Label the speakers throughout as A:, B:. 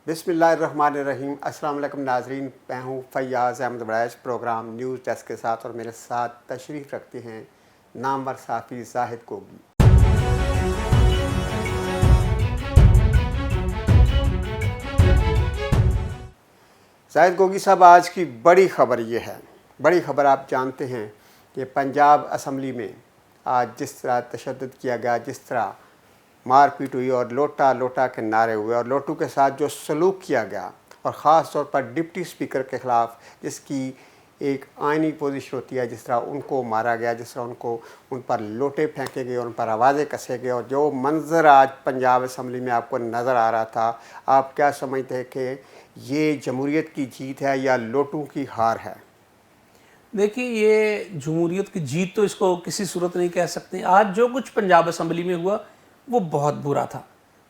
A: بسم اللہ الرحمن الرحیم۔ السلام علیکم ناظرین، میں ہوں فیاض احمد بڑائش، پروگرام نیوز ڈیسک کے ساتھ، اور میرے ساتھ تشریف رکھتے ہیں نامور صحافی زاہد گوگی۔ زاہد گوگی صاحب، آج کی بڑی خبر یہ ہے، بڑی خبر آپ جانتے ہیں کہ پنجاب اسمبلی میں آج جس طرح تشدد کیا گیا، جس طرح مار پیٹ ہوئی اور لوٹا لوٹا کے نعرے ہوئے اور لوٹو کے ساتھ جو سلوک کیا گیا، اور خاص طور پر ڈپٹی اسپیکر کے خلاف جس کی ایک آئینی پوزیشن ہوتی ہے، جس طرح ان کو مارا گیا، جس طرح ان پر لوٹے پھینکے گئے، ان پر آوازیں کسے گئے، اور جو منظر آج پنجاب اسمبلی میں آپ کو نظر آ رہا تھا، آپ کیا سمجھتے ہیں کہ یہ جمہوریت کی جیت ہے یا لوٹوں کی ہار ہے؟
B: دیکھیے، یہ جمہوریت کی جیت تو اس کو کسی صورت نہیں کہہ سکتے۔ آج جو کچھ پنجاب اسمبلی میں ہوا وہ بہت برا تھا،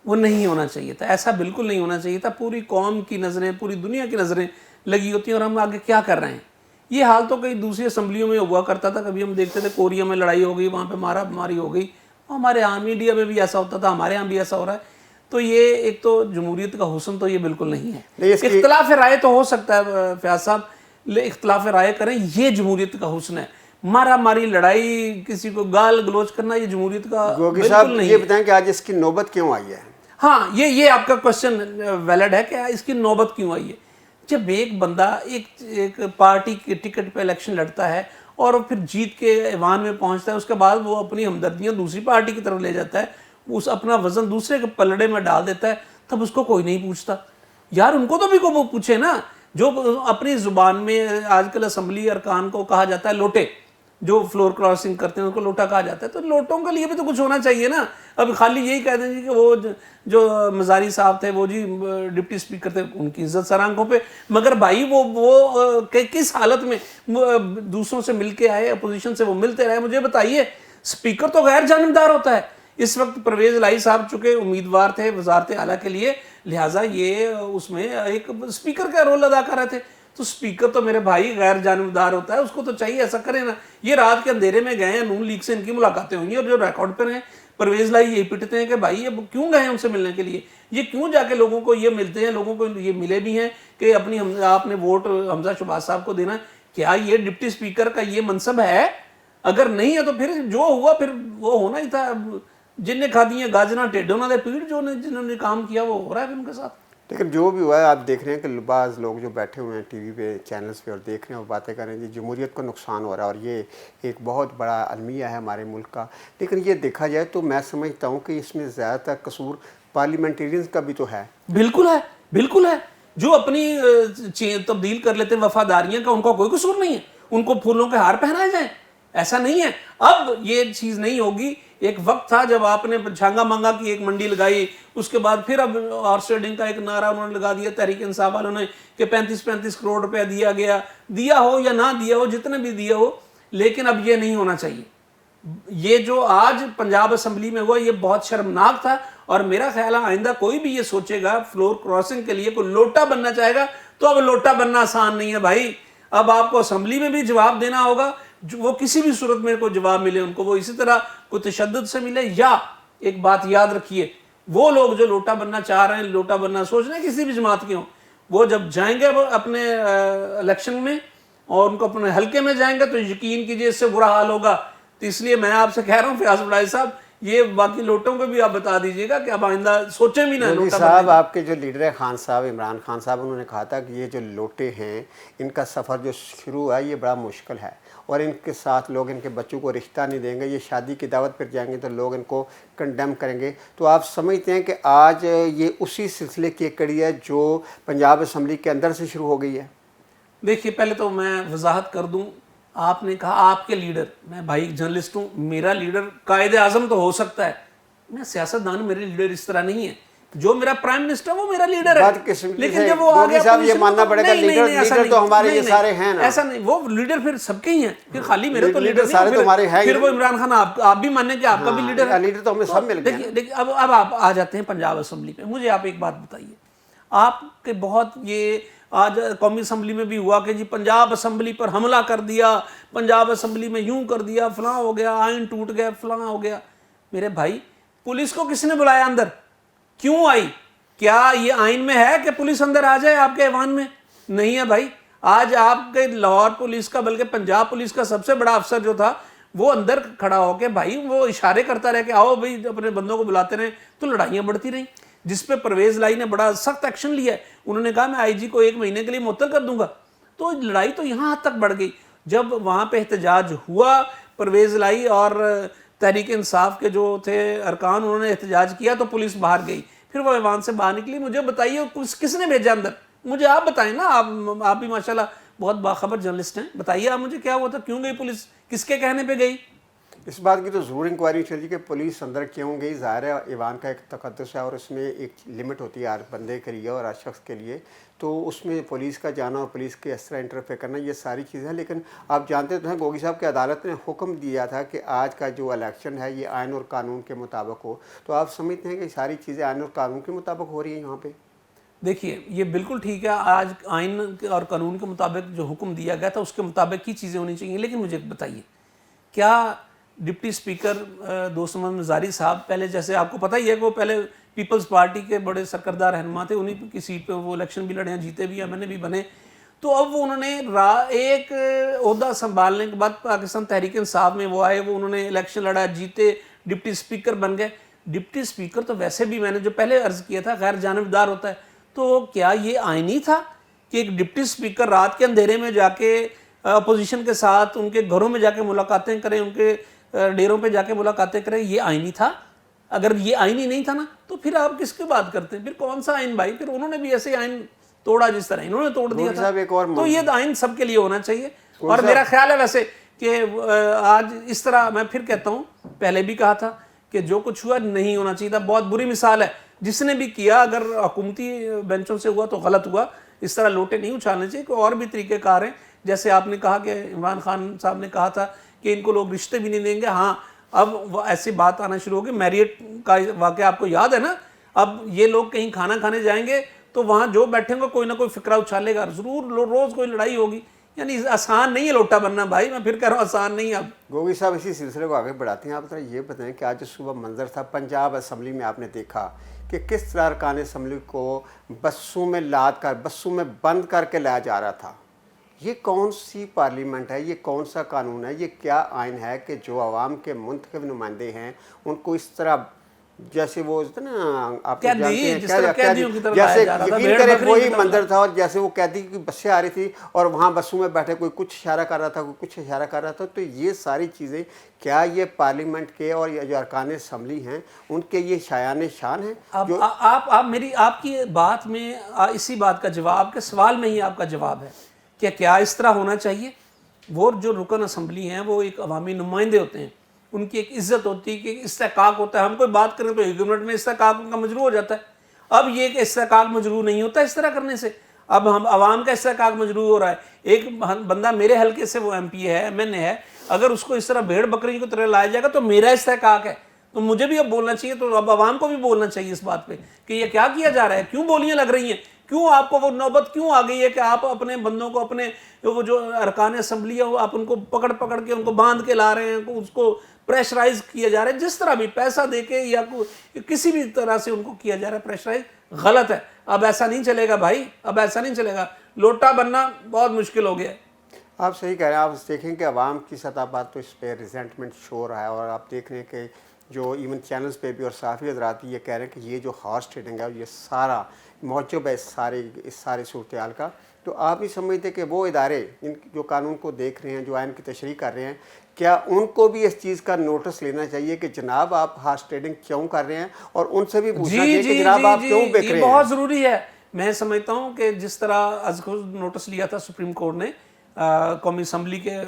B: وہ نہیں ہونا چاہیے تھا، ایسا بالکل نہیں ہونا چاہیے تھا۔ پوری قوم کی نظریں، پوری دنیا کی نظریں لگی ہوتی ہیں اور ہم آگے کیا کر رہے ہیں۔ یہ حال تو کئی دوسری اسمبلیوں میں ہوا کرتا تھا، کبھی ہم دیکھتے تھے کوریا میں لڑائی ہو گئی، وہاں پہ مارا ماری ہو گئی، ہمارے یہاں میڈیا میں بھی ایسا ہوتا تھا، ہمارے یہاں بھی ایسا ہو رہا ہے۔ تو یہ ایک تو جمہوریت کا حسن تو یہ بالکل نہیں ہے۔ اختلاف رائے تو ہو سکتا ہے فیاض صاحب، اختلاف رائے کریں، یہ جمہوریت کا حسن ہے۔ مارا ماری، لڑائی، کسی کو گال گلوچ کرنا، یہ جمہوریت کا
A: گوگی صاحب یہ بتائیں کہ آج اس کی نوبت کیوں آئی ہے؟
B: ہاں، یہ آپ کا کوشچن ویلڈ ہے کہ اس کی نوبت کیوں آئی ہے۔ جب ایک بندہ ایک پارٹی کے ٹکٹ پہ الیکشن لڑتا ہے اور پھر جیت کے ایوان میں پہنچتا ہے، اس کے بعد وہ اپنی ہمدردیاں دوسری پارٹی کی طرف لے جاتا ہے، اس اپنا وزن دوسرے کے پلڑے میں ڈال دیتا ہے، تب اس کو کوئی نہیں پوچھتا۔ یار ان کو تو بھی کو پوچھے نا، جو اپنی زبان میں آج کل اسمبلی ارکان کو کہا جاتا ہے لوٹے، جو فلور کراسنگ کرتے ہیں ان کو لوٹا کہا جاتا ہے، تو لوٹوں کے لیے بھی تو کچھ ہونا چاہیے نا۔ اب خالی یہی کہہ دیں کہ وہ جو مزاری صاحب تھے، وہ جی ڈپٹی اسپیکر تھے، ان کی عزت سر آنکھوں پہ، مگر بھائی وہ کس حالت میں دوسروں سے مل کے آئے، اپوزیشن سے وہ ملتے رہے، مجھے بتائیے۔ اسپیکر تو غیر جانبدار ہوتا ہے۔ اس وقت پرویز الہی صاحب چونکہ امیدوار تھے وزارت اعلیٰ کے لیے، لہٰذا یہ اس میں ایک اسپیکر کا رول ادا کر رہے تھے، تو اسپیکر تو میرے بھائی غیر جانبدار ہوتا ہے، اس کو تو چاہیے ایسا کرے نا۔ یہ رات کے اندھیرے میں گئے ہیں، نون لیگ سے ان کی ملاقاتیں ہوئی ہیں، اور جو ریکارڈ پر ہیں پرویز الہی یہی پٹتے ہیں کہ بھائی یہ کیوں گئے ہیں ان سے ملنے کے لیے، یہ کیوں جا کے لوگوں کو یہ ملتے ہیں، لوگوں کو یہ ملے بھی ہیں کہ اپنی آپ نے ووٹ حمزہ شہباز صاحب کو دینا ہے۔ کیا یہ ڈپٹی اسپیکر کا یہ منصب ہے؟ اگر نہیں ہے تو پھر جو ہوا پھر وہ ہونا ہی تھا۔ جن نے کھا دی ہیں گاجنا ٹیڈوں نہ دے پیڑ، جنہوں نے کام کیا وہ ہو رہا ہے ان کے ساتھ۔
A: لیکن جو بھی ہوا ہے، آپ دیکھ رہے ہیں کہ بعض لوگ جو بیٹھے ہوئے ہیں ٹی وی پہ، چینلز پہ، اور دیکھ رہے ہیں اور باتیں کر رہے ہیں کہ جمہوریت کو نقصان ہو رہا ہے، اور یہ ایک بہت بڑا المیہ ہے ہمارے ملک کا۔ لیکن یہ دیکھا جائے تو میں سمجھتا ہوں کہ اس میں زیادہ تر قصور پارلیمنٹیرینز کا بھی تو ہے۔
B: بالکل ہے، بالکل ہے۔ جو اپنی تبدیل کر لیتے ہیں وفاداریاں کا، ان کا کوئی قصور نہیں ہے، ان کو پھولوں کے ہار پہنائے جائیں، ایسا نہیں ہے۔ اب یہ چیز نہیں ہوگی۔ ایک وقت تھا جب آپ نے چھانگا مانگا کی ایک منڈی لگائی، اس کے بعد پھر اب ہارس ٹریڈنگ کا ایک نعرہ انہوں نے لگا دیا تحریک انصاف والوں نے کہ 35 کروڑ روپے دیا گیا، دیا ہو یا نہ دیا ہو، جتنے بھی دیا ہو، لیکن اب یہ نہیں ہونا چاہیے۔ یہ جو آج پنجاب اسمبلی میں ہوا یہ بہت شرمناک تھا، اور میرا خیال ہے آئندہ کوئی بھی یہ سوچے گا فلور کراسنگ کے لیے کوئی لوٹا بننا چاہے گا، تو اب لوٹا بننا آسان نہیں ہے بھائی۔ اب آپ کو اسمبلی میں بھی جواب دینا ہوگا، وہ کسی بھی صورت میں کوئی جواب ملے ان کو، وہ اسی طرح کوئی تشدد سے ملے، یا ایک بات یاد رکھیے، وہ لوگ جو لوٹا بننا چاہ رہے ہیں، لوٹا بننا سوچ رہے ہیں کسی بھی جماعت کے ہوں، وہ جب جائیں گے وہ اپنے الیکشن میں اور ان کو اپنے حلقے میں جائیں گے تو یقین کیجئے اس سے برا حال ہوگا۔ تو اس لیے میں آپ سے کہہ رہا ہوں فیاض بڑائش صاحب، یہ باقی لوٹوں کو بھی آپ بتا دیجئے گا کہ اب آئندہ سوچیں بھی نہ لوٹا
A: صاحب۔ آپ کے جو لیڈر ہے خان صاحب، عمران خان صاحب، انہوں نے کہا تھا کہ یہ جو لوٹے ہیں ان کا سفر جو شروع ہے یہ بڑا مشکل ہے، اور ان کے ساتھ لوگ ان کے بچوں کو رشتہ نہیں دیں گے، یہ شادی کی دعوت پر جائیں گے تو لوگ ان کو کنڈیم کریں گے۔ تو آپ سمجھتے ہیں کہ آج یہ اسی سلسلے کی ایک کڑی ہے جو پنجاب اسمبلی کے اندر سے شروع ہو گئی ہے؟
B: دیکھیے، پہلے تو میں وضاحت کر دوں، آپ نے کہا آپ کے لیڈر، میں بھائی جرنلسٹ ہوں، میرا لیڈر قائد اعظم تو ہو سکتا ہے، میں سیاستدان، میرے لیڈر اس طرح نہیں ہے۔ جو میرا پرائم منسٹر وہ میرا لیڈر ہے، لیکن جب وہ آگے
A: صاحب یہ ماننا پڑے گا لیڈر تو ہمارے یہ سارے ہیں نا،
B: ایسا نہیں، وہ لیڈر پھر سب کے ہی ہیں، پھر خالی میرے تو لیڈر سارے تمہارے ہیں، پھر وہ عمران خان آپ بھی مانیں کہ آپ کا بھی لیڈر ہے،
A: لیڈر تو ہمیں سب مل گئے۔
B: دیکھیے اب آپ آ جاتے ہیں پنجاب اسمبلی پہ۔ مجھے آپ ایک بات بتائیے، آپ کے بہت یہ آج قومی اسمبلی میں بھی ہوا کہ جی پنجاب اسمبلی پر حملہ کر دیا، پنجاب اسمبلی میں یوں کر دیا، فلاں ہو گیا، آئین ٹوٹ گیا، فلاں ہو گیا۔ میرے بھائی، پولیس کو کس نے بلایا اندر؟ کیوں آئی؟ کیا یہ آئین میں ہے کہ پولیس اندر آ جائے آپ کے ایوان میں؟ نہیں ہے بھائی. آج آپ کے لاہور پولیس کا بلکہ پنجاب پولیس کا سب سے بڑا افسر جو تھا وہ اندر کھڑا ہو کے بھائی وہ اشارے کرتا رہے کہ آؤ بھائی اپنے بندوں کو بلاتے رہیں, تو لڑائیاں بڑھتی رہیں, جس پہ پرویز لائی نے بڑا سخت ایکشن لیا ہے. انہوں نے کہا میں آئی جی کو 1 مہینے کے لیے معطل کر دوں گا. تو لڑائی تو یہاں حد تک بڑھ گئی. جب وہاں پہ احتجاج ہوا, پرویز لائی اور تحریک انصاف کے جو تھے ارکان انہوں نے احتجاج کیا, تو پولیس باہر گئی, پھر وہ ایوان سے باہر نکلی. مجھے بتائیے کس نے بھیجا اندر؟ مجھے آپ بتائیں نا, آپ بھی ماشاءاللہ بہت باخبر جرنلسٹ ہیں, بتائیے آپ مجھے کیا ہوا تھا, کیوں گئی پولیس, کس کے کہنے پہ گئی؟
A: اس بات کی تو ضرور انکوائری چلیے کہ پولیس اندر کیوں گئی. ظاہر ہے ایوان کا ایک تقدس ہے اور اس میں ایک لمٹ ہوتی ہے ہر بندے کے لیے اور ہر شخص کے لیے, تو اس میں پولیس کا جانا اور پولیس کے اس طرح انٹرفیئر کرنا یہ ساری چیزیں ہیں. لیکن آپ جانتے تو ہیں گوگی صاحب کہ عدالت نے حکم دیا تھا کہ آج کا جو الیکشن ہے یہ آئین اور قانون کے مطابق ہو. تو آپ سمجھتے ہیں کہ ساری چیزیں آئین اور قانون کے مطابق ہو رہی ہیں یہاں پہ؟
B: دیکھیے یہ بالکل ٹھیک ہے, آج آئین اور قانون کے مطابق جو حکم دیا گیا تھا اس کے مطابق ہی چیزیں ہونی چاہیے. لیکن مجھے بتائیے, کیا ڈپٹی اسپیکر دوست محمد مزاری صاحب, پہلے جیسے آپ کو پتہ ہی ہے کہ وہ پہلے پیپلز پارٹی کے بڑے سرکردہ رہنما تھے, انہیں کی سیٹ پہ وہ الیکشن بھی لڑے ہیں, جیتے بھی ہیں, میں نے بھی بنے. تو اب وہ انہوں نے ایک عہدہ سنبھالنے کے بعد پاکستان تحریک انصاف میں وہ آئے, وہ انہوں نے الیکشن لڑا, جیتے, ڈپٹی اسپیکر بن گئے. ڈپٹی اسپیکر تو ویسے بھی میں نے جو پہلے عرض کیا تھا غیر جانبدار ہوتا ہے. تو کیا یہ آئینی تھا کہ ایک ڈپٹی اسپیکر رات کے اندھیرے میں جا کے اپوزیشن کے ساتھ ان کے گھروں میں جا کے ملاقاتیں کریں, ان کے ڈیروں پہ جا کے ملاقاتیں کریں؟ یہ آئینی تھا؟ اگر یہ آئینی نہیں تھا نا تو پھر آپ کس کی بات کرتے ہیں؟ پھر کون سا آئین بھائی؟ پھر انہوں نے بھی ایسے آئین توڑا جس طرح انہوں نے توڑ دیا تھا. تو یہ آئین سب کے لیے ہونا چاہیے. اور میرا خیال ہے ویسے کہ آج اس طرح, میں پھر کہتا ہوں, پہلے بھی کہا تھا کہ جو کچھ ہوا نہیں ہونا چاہیے تھا. بہت بری مثال ہے, جس نے بھی کیا اگر حکومتی بینچوں سے ہوا تو غلط ہوا. اس طرح لوٹے نہیں اچھالنے چاہیے. کوئی اور بھی طریقہ کار ہیں, جیسے آپ نے کہا کہ عمران خان صاحب نے کہا تھا کہ ان کو لوگ رشتے بھی نہیں دیں گے. ہاں اب وہ ایسی بات آنا شروع ہوگی. میریٹ کا واقعہ آپ کو یاد ہے نا, اب یہ لوگ کہیں کھانا کھانے جائیں گے تو وہاں جو بیٹھیں گے کوئی نہ کوئی فکرہ اچھالے گا, ضرور روز کوئی لڑائی ہوگی. یعنی آسان نہیں ہے لوٹا بننا بھائی, میں پھر کہہ رہا ہوں آسان نہیں ہے. اب
A: گوگی صاحب اسی سلسلے کو آگے بڑھاتے ہیں. آپ ذرا یہ بتائیں کہ آج صبح منظر تھا پنجاب اسمبلی میں, آپ نے دیکھا کہ کس طرح ارکان اسمبلی کو بسوں میں لاد کر, بسوں میں بند کر کے لایا جا رہا تھا. یہ کون سی پارلیمنٹ ہے, یہ کون سا قانون ہے, یہ کیا آئین ہے کہ جو عوام کے منتخب نمائندے ہیں ان کو اس طرح, جیسے وہ نا آپ جانتے ہیں جیسے یقین کریں وہی منظر تھا, اور جیسے وہ قیدی کی بسیں آ رہی تھی اور وہاں بسوں میں بیٹھے کوئی کچھ اشارہ کر رہا تھا, کوئی کچھ اشارہ کر رہا تھا. تو یہ ساری چیزیں کیا یہ پارلیمنٹ کے اور یہ جو ارکان اسمبلی ہیں ان کے یہ شایان شان ہیں؟
B: آپ کی بات میں اسی بات کا جواب کے سوال میں ہی آپ کا جواب ہے کہ کیا اس طرح ہونا چاہیے. وہ جو رکن اسمبلی ہیں وہ ایک عوامی نمائندے ہوتے ہیں, ان کی ایک عزت ہوتی ہے کہ استحقاق ہوتا ہے. ہم کوئی بات کریں تو 1 منٹ میں استحقاق ان کا مجروح ہو جاتا ہے. اب یہ کہ استحقاق مجروح نہیں ہوتا اس طرح کرنے سے. اب ہم عوام کا استحقاق مجروح ہو رہا ہے. ایک بندہ میرے حلقے سے وہ ایم پی ہے, ایم این اے ہے, اگر اس کو اس طرح بھیڑ بکری کی طرح لایا جائے گا تو میرا استحقاق ہے, تو مجھے بھی اب بولنا چاہیے. تو اب عوام کو بھی بولنا چاہیے اس بات پہ کہ یہ کیا کیا جا رہا ہے, کیوں بولیاں لگ رہی ہیں, کیوں آپ کو وہ نوبت کیوں آ گئی ہے کہ آپ اپنے بندوں کو, اپنے وہ جو ارکان اسمبلی ہے آپ ان کو پکڑ پکڑ کے ان کو باندھ کے لا رہے ہیں, اس کو پریشرائز کیا جا رہا ہے, جس طرح بھی پیسہ دے کے یا کسی بھی طرح سے ان کو کیا جا رہا ہے پریشرائز, غلط ہے. اب ایسا نہیں چلے گا بھائی, اب ایسا نہیں چلے گا. لوٹا بننا بہت مشکل ہو گیا ہے.
A: آپ صحیح کہہ رہے ہیں. آپ دیکھیں کہ عوام کی سطح پر تو اس پہ ریزنٹمنٹ شو ہو رہا ہے, اور آپ دیکھ رہے ہیں کہ جو ایون چینلز پہ بھی اور صحافی حضرات یہ کہہ رہے ہیں کہ یہ جو ہارس ٹریڈنگ ہے یہ سارا موجب ہے اس سارے صورتحال کا. تو آپ ہی سمجھتے کہ وہ ادارے ان جو قانون کو دیکھ رہے ہیں, جو آئین کی تشریح کر رہے ہیں, کیا ان کو بھی اس چیز کا نوٹس لینا چاہیے کہ جناب آپ ہارس ٹریڈنگ کیوں کر رہے ہیں, اور ان سے بھی پوچھنا چاہیے کہ جناب آپ کیوں بیچ رہے ہیں؟
B: بہت ضروری ہے. میں سمجھتا ہوں کہ جس طرح از خود نوٹس لیا تھا سپریم کورٹ نے قومی اسمبلی کے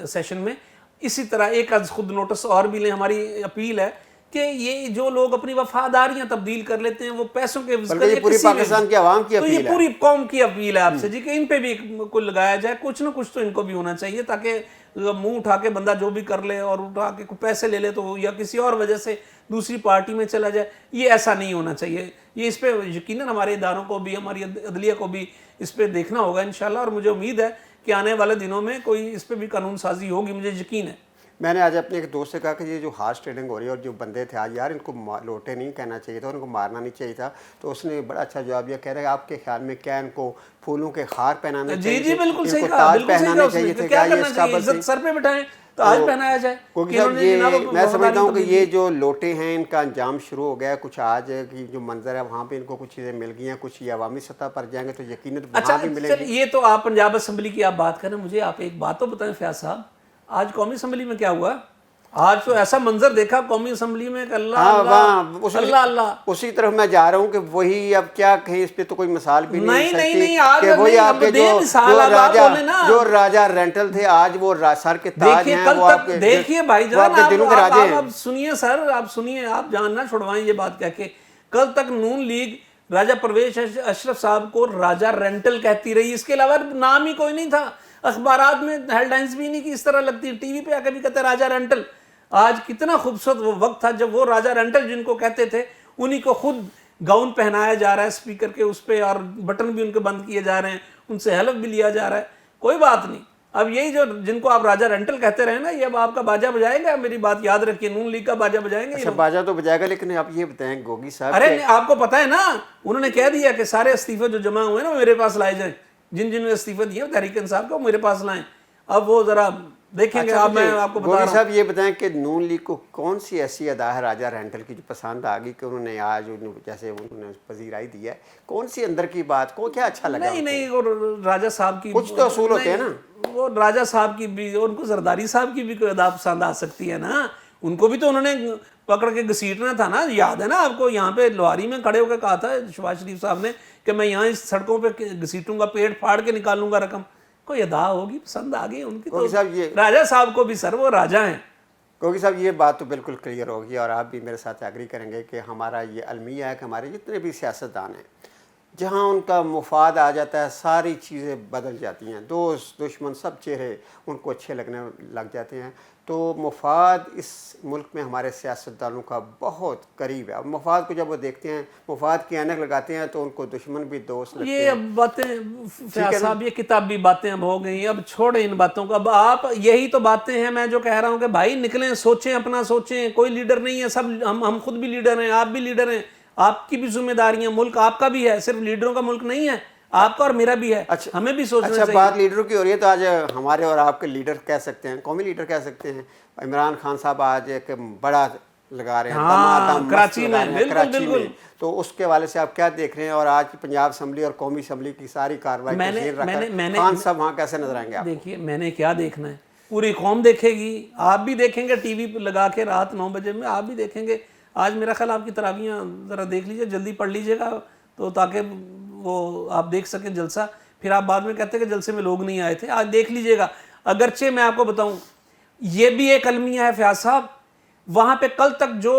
B: سیشن میں, اسی طرح ایک از خود نوٹس اور بھی لیں. ہماری اپیل ہے کہ یہ جو لوگ اپنی وفاداریاں تبدیل کر لیتے ہیں وہ پیسوں کے
A: پوری پاکستان کی عوام کی
B: تو یہ پوری قوم کی اپیل ہے آپ سے جی کہ ان پہ بھی کوئی لگایا جائے, کچھ نہ کچھ تو ان کو بھی ہونا چاہیے, تاکہ منہ اٹھا کے بندہ جو بھی کر لے اور اٹھا کے کوئی پیسے لے لے تو یا کسی اور وجہ سے دوسری پارٹی میں چلا جائے. یہ ایسا نہیں ہونا چاہیے. یہ اس پہ یقیناً ہمارے اداروں کو بھی, ہماری عدلیہ کو بھی اس پہ دیکھنا ہوگا انشاءاللہ, اور مجھے امید ہے کہ آنے والے دنوں میں کوئی اس پہ بھی قانون سازی ہوگی, مجھے یقین ہے.
A: میں نے آج اپنے ایک دوست سے کہا کہ یہ جو ہارس ٹریڈنگ ہو رہی ہے اور جو بندے تھے آج، یار ان کو لوٹے نہیں کہنا چاہیے تھا، ان کو مارنا نہیں چاہیے تھا. تو اس نے بڑا اچھا جواب دیا، کہہ رہا ہے آپ کے خیال میں کیا ان کو پھولوں کے ہار پہنانے چاہیے
B: جی
A: تھے،
B: بالکل
A: ان
B: صحیح
A: کو
B: کہا،
A: تاج
B: بالکل صحیح
A: پہنانے
B: کہا اس
A: چاہیے
B: نے.
A: تھے؟
B: کیا
A: یہ
B: کرنا
A: اس
B: چاہیے؟
A: قابل
B: عزت سر پہ بٹھائیں تو آج پہنایا جائے.
A: کوکی صاحب میں سمجھتا ہوں کہ یہ جو لوٹے ہیں ان کا انجام شروع ہو گیا ہے. کچھ آج کی جو منظر ہے وہاں پہ ان کو کچھ چیزیں مل گئی ہیں، کچھ یہ عوامی سطح پر جائیں گے تو یقیناً وہاں بھی ملیں گی.
B: یہ تو آپ پنجاب اسمبلی کی آپ بات کریں، مجھے آپ ایک بات تو بتائیں فیاض صاحب، آج قومی اسمبلی میں کیا ہوا؟ آج تو ایسا منظر دیکھا قومی اسمبلی میں کہ اللہ اللہ اللہ اللہ.
A: اسی طرف میں جا رہا ہوں کہ وہی اب کیا کہیں، اس پہ تو کوئی مثال بھی نہیں ہو سکتی
B: آج
A: کہ وہی آپ کے جو راجہ رینٹل تھے آج وہ سر کے تاج ہیں.
B: کل تک دیکھیے بھائی جان، آپ سنیے سر، آپ سنیے، آپ جاننا چھڑوائیں یہ بات کہہ کے. کل تک نون لیگ راجہ پرویز اشرف صاحب کو راجہ رینٹل کہتی رہی، اس کے علاوہ نام ہی کوئی نہیں تھا. اخبارات میں ہیڈ لائنز بھی نہیں کہ اس طرح لگتی، ٹی وی پہ آ کے بھی کہتے راجہ رینٹل. آج کتنا خوبصورت وہ وقت تھا جب وہ راجہ رینٹل جن کو کہتے تھے انہی کو خود گاؤن پہنایا جا رہا ہے اسپیکر کے اس پہ، اور بٹن بھی ان کے بند کیے جا رہے ہیں، ان سے ہیلپ بھی لیا جا رہا ہے. کوئی بات نہیں. اب یہی جو جن کو آپ راجہ رینٹل کہتے رہے نا، یہ اب آپ کا باجا بجائے گا. میری بات یاد رکھیے، نون لیگ کا باجا بجائیں گے.
A: اچھا باجا تو بجائے گا، لیکن آپ یہ بتائیں گوگی صاحب،
B: ارے آپ کو پتہ ہے نا، انہوں نے کہہ دیا کہ سارے استعفے جو جمع ہوئے نا وہ میرے پاس لائے جائیں. جن نے استعفے دیے تحریک انصاف کو میرے پاس لائیں. اب وہ ذرا دیکھیں گے. اب میں آپ کو بتا رہا ہوں.
A: گوگی صاحب یہ بتائیں کہ نون لیگ کو کون سی ایسی ادا ہے راجہ رینٹل کی جو پسند آ گئی کہ انہوں نے آج جیسے انہوں نے پذیرائی دی ہے، کون سی اندر کی بات کو کیا اچھا لگا؟
B: نہیں وہ راجہ صاحب کی
A: کچھ تو اصول ہوتے ہیں نا.
B: وہ راجہ صاحب کی بھی، ان کو زرداری صاحب کی بھی کوئی ادا پسند آ سکتی ہے نا. ان کو بھی تو انہوں نے پکڑ کے گھسیٹنا تھا نا. یاد ہے نا آپ کو، یہاں پہ لوہاری میں کھڑے ہو کے کہا تھا شہباز شریف صاحب نے کہ میں یہاں اس سڑکوں پہ گھسیٹوں گا، پیٹ پھاڑ کے نکالوں گا رقم. کوئی ادا ہوگی، پسند آ گئی ان کی. تو راجہ صاحب کو بھی سر وہ راجہ ہیں.
A: گوگی صاحب یہ بات تو بالکل کلیئر ہوگی، اور آپ بھی میرے ساتھ ایگری کریں گے کہ ہمارا یہ المیہ ہے کہ ہمارے جتنے بھی سیاستدان ہیں، جہاں ان کا مفاد آ جاتا ہے ساری چیزیں بدل جاتی ہیں. دوست دشمن سب چہرے ان کو اچھے لگنے لگ جاتے ہیں. تو مفاد اس ملک میں ہمارے سیاستدانوں کا بہت قریب ہے. اور مفاد کو جب وہ دیکھتے ہیں، مفاد کی عینک لگاتے ہیں، تو ان کو دشمن بھی دوست لگتے ہیں.
B: یہ اب باتیں فیاض صاحب، یہ کتابی باتیں اب ہو گئی. اب چھوڑیں ان باتوں کو. اب آپ یہی تو باتیں ہیں میں جو کہہ رہا ہوں کہ بھائی نکلیں، سوچیں، اپنا سوچیں. کوئی لیڈر نہیں ہے، سب ہم خود بھی لیڈر ہیں، آپ بھی لیڈر ہیں. آپ کی بھی ذمہ داریاں، ملک آپ کا بھی ہے، صرف لیڈروں کا ملک نہیں ہے، آپ کا اور میرا بھی ہے. ہمیں بھی سوچنا چاہیے.
A: اچھا بات لیڈروں کی ہو رہی ہے تو آج ہمارے اور آپ کے لیڈر کہہ سکتے ہیں، قومی لیڈر کہہ سکتے ہیں. عمران خان صاحب آج ایک بڑا لگا رہے ہیں
B: کراچی میں،
A: کراچی میں. تو اس کے حوالے سے آپ کیا دیکھ رہے ہیں؟ اور آج پنجاب اسمبلی اور قومی اسمبلی کی ساری کارروائی کو ذہن رکھ کر خان صاحب وہاں کیسے نظر آئیں گے آپ؟
B: دیکھیے میں نے کیا دیکھنا ہے، پوری قوم دیکھے گی. آپ بھی دیکھیں گے ٹی وی پہ لگا کے رات 9 بجے میں، آپ بھی دیکھیں گے. آج میرا خیال آپ کی تراویحاں ذرا دیکھ لیجئے، جلدی پڑھ لیجئے گا تو تاکہ وہ آپ دیکھ سکیں جلسہ. پھر آپ بعد میں کہتے ہیں کہ جلسے میں لوگ نہیں آئے تھے. آج دیکھ لیجئے گا. اگرچہ میں آپ کو بتاؤں یہ بھی ایک المیہ ہے فیاض صاحب. وہاں پہ کل تک جو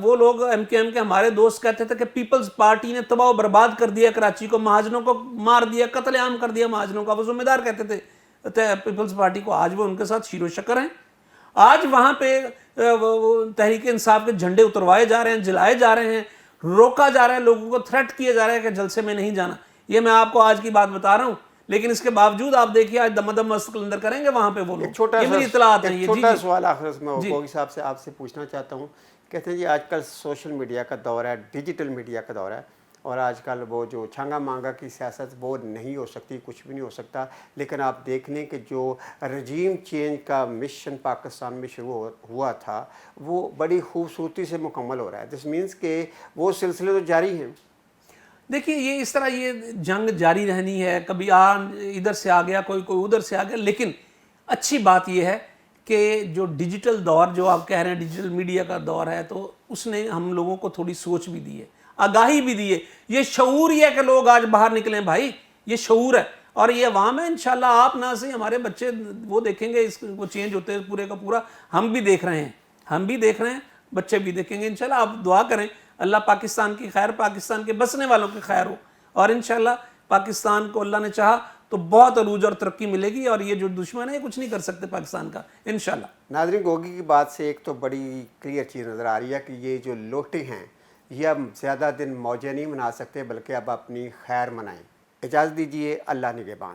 B: وہ لوگ ایم کے ہمارے دوست کہتے تھے کہ پیپلز پارٹی نے تباہ و برباد کر دیا کراچی کو، مہاجنوں کو مار دیا، قتل عام کر دیا مہاجنوں کا، وہ ذمہ دار کہتے تھے پیپلز پارٹی کو. آج وہ ان کے ساتھ شیر و شکر ہیں. آج وہاں پہ تحریک انصاف کے جھنڈے اتروائے جا رہے ہیں، جلائے جا رہے ہیں، روکا جا رہا ہے، لوگوں کو تھریٹ کیا جا رہا ہے کہ جلسے میں نہیں جانا. یہ میں آپ کو آج کی بات بتا رہا ہوں. لیکن اس کے باوجود آپ دیکھیے آج دم مستقل کریں گے وہاں پہ وہ لوگ. یہ میری اطلاعات ہیں.
A: ایک چھوٹا سوال آخر میں گوگی صاحب سے آپ سے پوچھنا چاہتا ہوں. کہتے ہیں جی آج کل سوشل میڈیا کا دور ہے، ڈیجیٹل میڈیا کا دور ہے، اور آج کل وہ جو چھانگا مانگا کی سیاست وہ نہیں ہو سکتی، کچھ بھی نہیں ہو سکتا. لیکن آپ دیکھ لیں کہ جو رجیم چینج کا مشن پاکستان میں شروع ہوا تھا وہ بڑی خوبصورتی سے مکمل ہو رہا ہے. دس مینس کہ وہ سلسلے تو جاری ہیں.
B: دیکھیے یہ اس طرح یہ جنگ جاری رہنی ہے. کبھی ادھر سے آ گیا کوئی ادھر سے آ گیا. لیکن اچھی بات یہ ہے کہ جو ڈیجیٹل دور جو آپ کہہ رہے ہیں ڈیجیٹل میڈیا کا دور ہے، تو اس نے ہم لوگوں کو تھوڑی سوچ بھی دی ہے، آگاہی بھی دی ہے. یہ شعور یہ ہے کہ لوگ آج باہر نکلیں بھائی، یہ شعور ہے. اور یہ عوام ہے. انشاءاللہ آپ نہ سے ہمارے بچے وہ دیکھیں گے، اس کو چینج ہوتے ہیں پورے کا پورا. ہم بھی دیکھ رہے ہیں، بچے بھی دیکھیں گے. انشاءاللہ آپ دعا کریں اللہ پاکستان کی خیر، پاکستان کے بسنے والوں کی خیر ہو. اور انشاءاللہ پاکستان کو اللہ نے چاہا تو بہت عروج اور ترقی ملے گی. اور یہ جو دشمن ہے یہ کچھ نہیں کر سکتے پاکستان کا انشاءاللہ.
A: ناظرین گوگی کی بات سے ایک تو بڑی کلیئر چیز نظر آ رہی ہے کہ یہ جو لوٹے ہیں یہ اب زیادہ دن موجیں نہیں منا سکتے، بلکہ اب اپنی خیر منائیں. اجازت دیجیے. اللہ نگہبان.